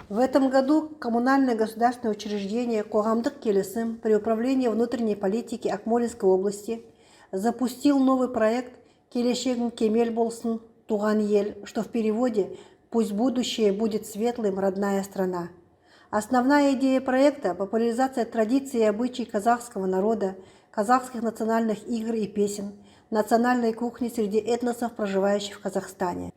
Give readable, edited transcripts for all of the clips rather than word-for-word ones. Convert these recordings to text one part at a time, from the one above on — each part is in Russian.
В этом году коммунальное государственное учреждение «Қоғамдық келісім» при управлении внутренней политики Акмолинской области запустил новый проект «Келешегің кемел болсын, туған ел», что в переводе «Пусть будущее будет светлым, родная страна». Основная идея проекта – популяризация традиций и обычаев казахского народа, казахских национальных игр и песен, национальной кухни среди этносов, проживающих в Казахстане.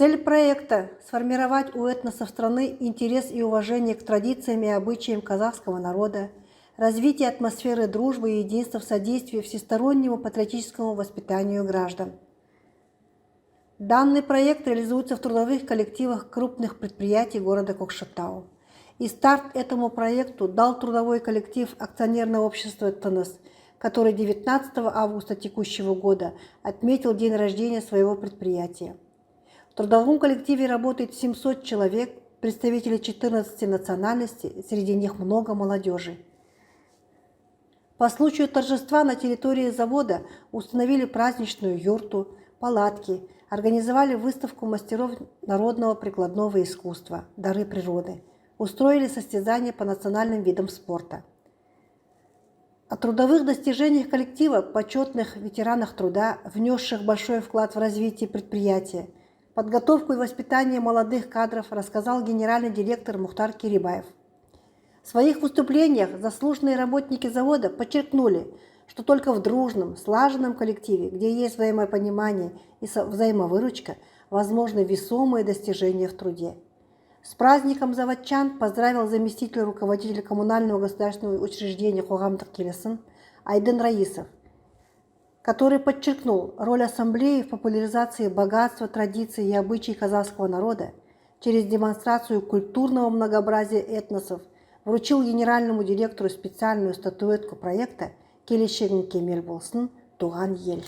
Цель проекта – сформировать у этносов страны интерес и уважение к традициям и обычаям казахского народа, развитие атмосферы дружбы и единства в содействии всестороннему патриотическому воспитанию граждан. Данный проект реализуется в трудовых коллективах крупных предприятий города Кокшетау. И старт этому проекту дал трудовой коллектив акционерного общества «ТНС», который 19 августа текущего года отметил день рождения своего предприятия. В трудовом коллективе работает 700 человек, представителей 14 национальностей, среди них много молодежи. По случаю торжества на территории завода установили праздничную юрту, палатки, организовали выставку мастеров народного прикладного искусства «Дары природы», устроили состязания по национальным видам спорта. О трудовых достижениях коллектива, почетных ветеранах труда, внесших большой вклад в развитие предприятия, подготовку и воспитание молодых кадров рассказал генеральный директор Мухтар Керибаев. В своих выступлениях заслуженные работники завода подчеркнули, что только в дружном, слаженном коллективе, где есть взаимопонимание и взаимовыручка, возможны весомые достижения в труде. С праздником заводчан поздравил заместитель руководителя коммунального государственного учреждения «Қоғамдық келісім» Айдын Раисов, который подчеркнул роль ассамблеи в популяризации богатства, традиций и обычаев казахского народа через демонстрацию культурного многообразия этносов, вручил генеральному директору специальную статуэтку проекта «Келешегің кемел болсын, туған ел».